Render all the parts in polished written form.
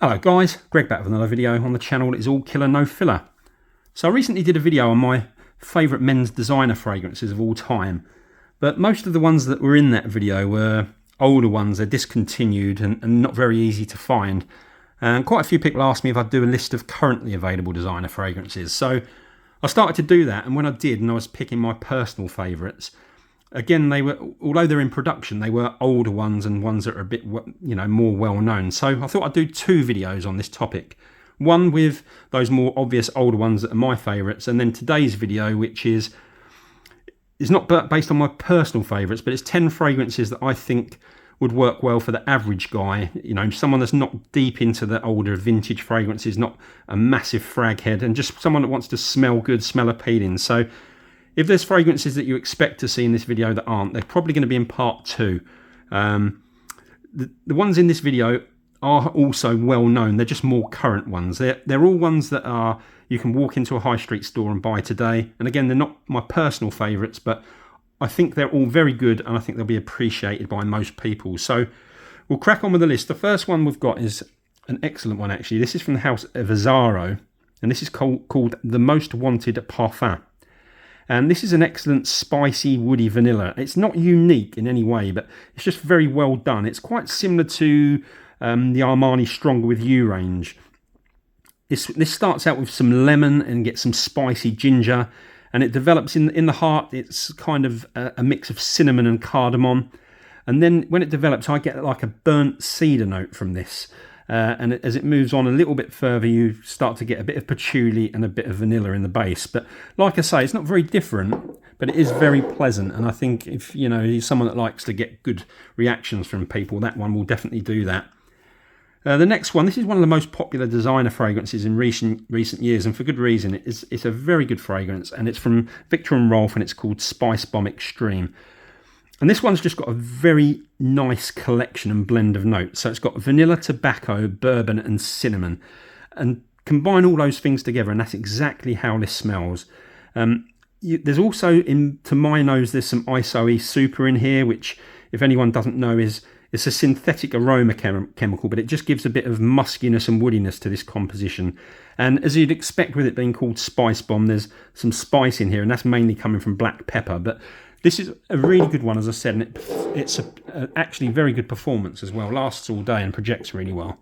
Hello guys, Greg back with another video on the channel. It's all killer no filler. So I recently did a video on my favourite men's designer fragrances of all time, but most of the ones that were in that video were older ones. They're discontinued and not very easy to find, and quite a few people asked me if I'd do a list of currently available designer fragrances. So I started to do that, and when I did and I was picking my personal favourites, again, they were, although they're in production, they were older ones and ones that are a bit, more well known. So I thought I'd do two videos on this topic. One with those more obvious older ones that are my favourites, and then today's video, which is not based on my personal favourites, but it's 10 fragrances that I think would work well for the average guy. You know, someone that's not deep into the older vintage fragrances, not a massive frag head, and just someone that wants to smell good, smell appealing. So if there's fragrances that you expect to see in this video that aren't, they're probably going to be in part two. The ones in this video are also well known. They're just more current ones. They're all ones that are you can walk into a high street store and buy today. And again, they're not my personal favourites, but I think they're all very good, and I think they'll be appreciated by most people. So we'll crack on with the list. The first one we've got is an excellent one, actually. This is from the house of Herera, and this is called The Most Wanted Parfum. And this is an excellent spicy woody vanilla. It's not unique in any way, but it's just very well done. It's quite similar to the Armani Stronger With You range. This starts out with some lemon and gets some spicy ginger, and it develops in the heart. It's kind of a mix of cinnamon and cardamom. And then when it develops, I get like a burnt cedar note from this. And as it moves on a little bit further, you start to get a bit of patchouli and a bit of vanilla in the base. But like I say, it's not very different, but it is very pleasant. And I think if you're someone that likes to get good reactions from people, that one will definitely do that. The next one, this is one of the most popular designer fragrances in recent years, and for good reason. It's a very good fragrance, and it's from Viktor & Rolf, and it's called Spice Bomb Extreme. And this one's just got a very nice collection and blend of notes. So it's got vanilla, tobacco, bourbon and cinnamon. And combine all those things together, and that's exactly how this smells. There's also, to my nose, there's some ISOE Super in here, which, if anyone doesn't know, it's a synthetic aroma chemical, but it just gives a bit of muskiness and woodiness to this composition. And as you'd expect with it being called Spice Bomb, there's some spice in here, and that's mainly coming from black pepper. But this is a really good one, as I said, and it's actually very good performance as well. Lasts all day and projects really well.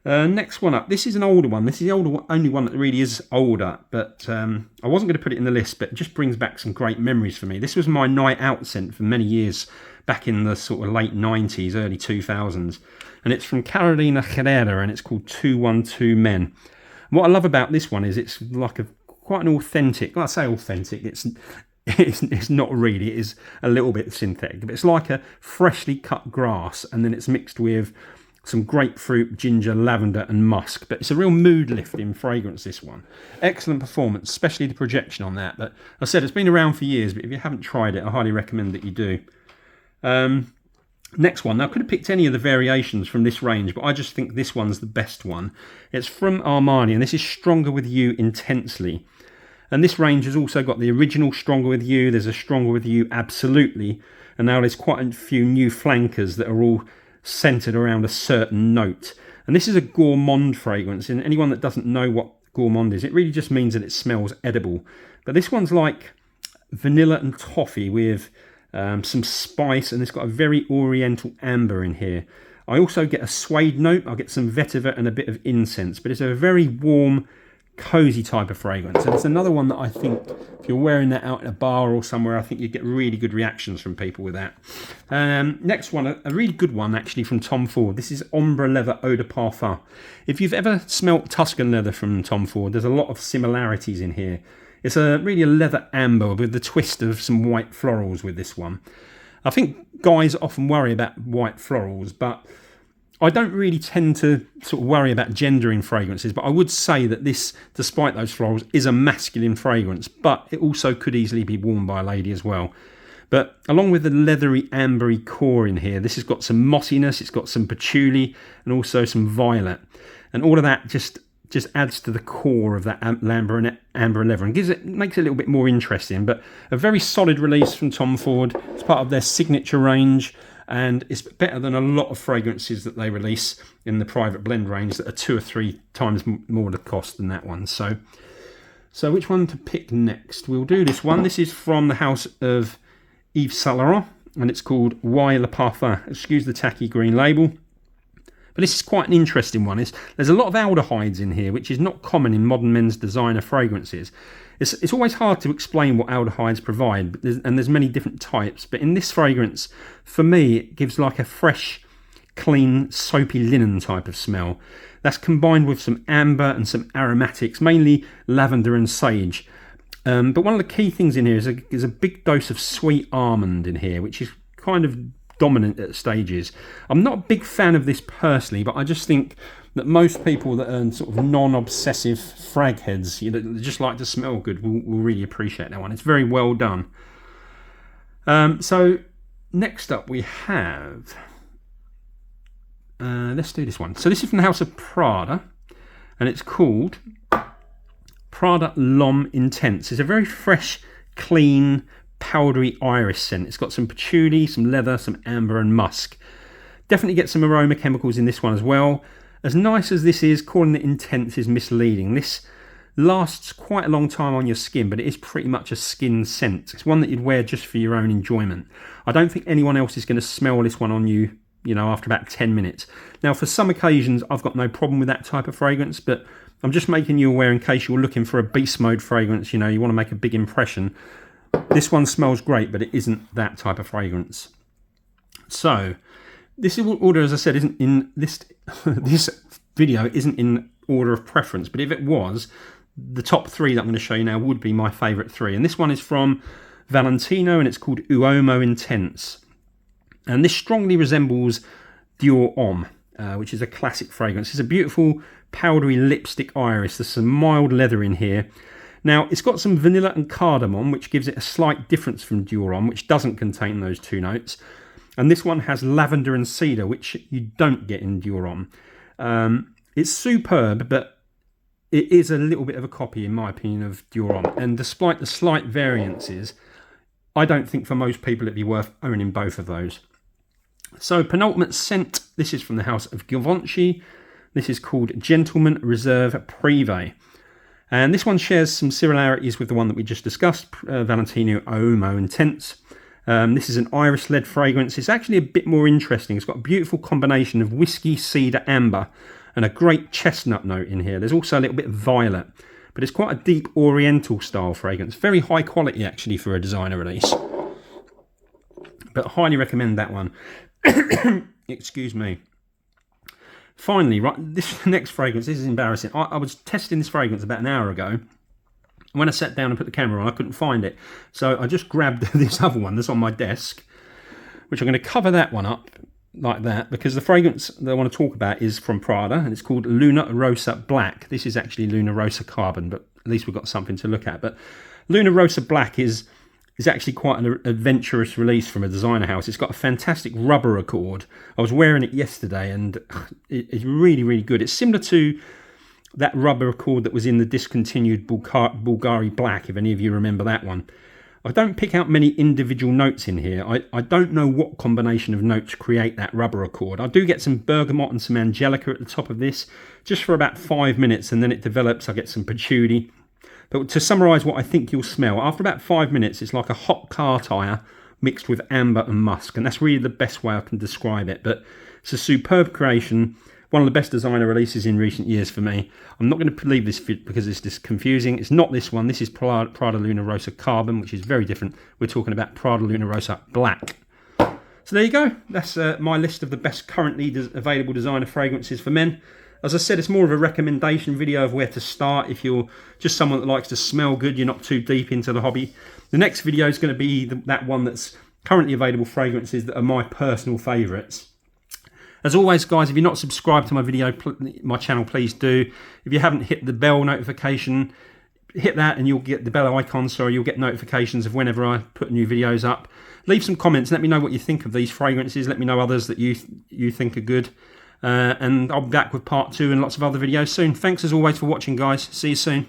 Next one up, this is an older one. This is the only one that really is older, but I wasn't going to put it in the list, but it just brings back some great memories for me. This was my night out scent for many years, back in the sort of late 90s, early 2000s. And it's from Carolina Herera, and it's called 212 Men. And what I love about this one is it's like quite an authentic, well, I say authentic, it's not really, it is a little bit synthetic, but it's like a freshly cut grass, and then it's mixed with some grapefruit, ginger, lavender and musk. But it's a real mood lifting fragrance, this one. Excellent performance, especially the projection on that. But I said it's been around for years, but if you haven't tried it, I highly recommend that you do. Next one, now I could have picked any of the variations from this range, but I just think this one's the best one. It's from Armani, and this is Stronger With You Intensely. And this range has also got the original Stronger With You, there's a Stronger With You Absolutely, and now there's quite a few new flankers that are all centered around a certain note. And this is a gourmand fragrance, and anyone that doesn't know what gourmand is, it really just means that it smells edible. But this one's like vanilla and toffee with some spice, and it's got a very oriental amber in here. I also get a suede note, I get some vetiver and a bit of incense, but it's a very warm, cozy type of fragrance. And it's another one that I think if you're wearing that out at a bar or somewhere, I think you get really good reactions from people with that. Next one, a really good one actually from Tom Ford. This is Ombre Leather Eau de Parfum. If you've ever smelt Tuscan leather from Tom Ford, there's a lot of similarities in here. It's really a leather amber with the twist of some white florals with this one. I think guys often worry about white florals, but I don't really tend to sort of worry about gender in fragrances, but I would say that this, despite those florals, is a masculine fragrance, but it also could easily be worn by a lady as well. But along with the leathery, ambery core in here, this has got some mossiness, it's got some patchouli, and also some violet. And all of that just adds to the core of that amber leather and makes it a little bit more interesting. But a very solid release from Tom Ford. It's part of their signature range. and it's better than a lot of fragrances that they release in the private blend range that are 2 or 3 times more the cost than that one. So which one to pick next? We'll do this one. This is from the house of Yves Saint Laurent, and it's called Why Laa Parfum. Excuse the tacky green label. But this is quite an interesting one. There's a lot of aldehydes in here, which is not common in modern men's designer fragrances. It's always hard to explain what aldehydes provide, but there's many different types. But in this fragrance, for me, it gives like a fresh, clean, soapy linen type of smell. That's combined with some amber and some aromatics, mainly lavender and sage. But one of the key things in here is a big dose of sweet almond in here, which is kind of dominant at stages. I'm not a big fan of this personally, but I just think that most people that are sort of non-obsessive frag heads, that just like to smell good, will really appreciate that one. It's very well done. So next up we have, let's do this one. So this is from the house of Prada, and it's called Prada LOM Intense. It's a very fresh, clean, powdery iris scent. It's got some patchouli, some leather, some amber and musk. Definitely get some aroma chemicals in this one as well. As nice as this is, calling it intense is misleading. This lasts quite a long time on your skin, but it is pretty much a skin scent. It's one that you'd wear just for your own enjoyment. I don't think anyone else is going to smell this one on you, after about 10 minutes. Now, for some occasions, I've got no problem with that type of fragrance, but I'm just making you aware in case you're looking for a beast mode fragrance, you want to make a big impression. This one smells great, but it isn't that type of fragrance. So, this order, as I said, isn't in this video isn't in order of preference. But if it was, the top 3 that I'm going to show you now would be my favourite 3. And this one is from Valentino, and it's called Uomo Intense. And this strongly resembles Dior Homme, which is a classic fragrance. It's a beautiful powdery lipstick iris. There's some mild leather in here. Now, it's got some vanilla and cardamom, which gives it a slight difference from Dior Homme, which doesn't contain those 2 notes. And this one has lavender and cedar, which you don't get in Dior Homme. It's superb, but it is a little bit of a copy, in my opinion, of Dior Homme. And despite the slight variances, I don't think for most people it'd be worth owning both of those. So, penultimate scent. This is from the house of Givenchy. This is called Gentleman Reserve Privé. And this one shares some similarities with the one that we just discussed, Valentino Uomo Intense. This is an iris-led fragrance. It's actually a bit more interesting. It's got a beautiful combination of whiskey, cedar, amber, and a great chestnut note in here. There's also a little bit of violet, but it's quite a deep oriental style fragrance. Very high quality, actually, for a designer release. But I highly recommend that one. Excuse me. Finally, right, this next fragrance, this is embarrassing. I was testing this fragrance about an hour ago. When I sat down and put the camera on, I couldn't find it. So I just grabbed this other one that's on my desk, which I'm going to cover that one up like that, because the fragrance that I want to talk about is from Prada, and it's called Lunar Rosa Black. This is actually Lunar Rosa Carbon, but at least we've got something to look at. But Lunar Rosa Black is actually quite an adventurous release from a designer house. It's got a fantastic rubber accord. I was wearing it yesterday, and it's really, really good. It's similar to that rubber accord that was in the discontinued Bulgari Black, if any of you remember that one. I don't pick out many individual notes in here. I don't know what combination of notes create that rubber accord. I do get some bergamot and some angelica at the top of this, just for about 5 minutes, and then it develops. I get some patchouli. But to summarise what I think you'll smell, after about 5 minutes, it's like a hot car tyre mixed with amber and musk. And that's really the best way I can describe it. But it's a superb creation. One of the best designer releases in recent years for me. I'm not going to leave this because it's just confusing. It's not this one. This is Prada Lunar Rosa Carbon, which is very different. We're talking about Prada Lunar Rosa Black. So there you go. That's my list of the best currently available designer fragrances for men. As I said, it's more of a recommendation video of where to start if you're just someone that likes to smell good, you're not too deep into the hobby. The next video is going to be that one that's currently available fragrances that are my personal favourites. As always, guys, if you're not subscribed to my channel, please do. If you haven't hit the bell notification, hit that and you'll get the bell icon, so you'll get notifications of whenever I put new videos up. Leave some comments, let me know what you think of these fragrances, let me know others that you think are good. And I'll be back with part 2 and lots of other videos soon. Thanks as always for watching, guys. See you soon.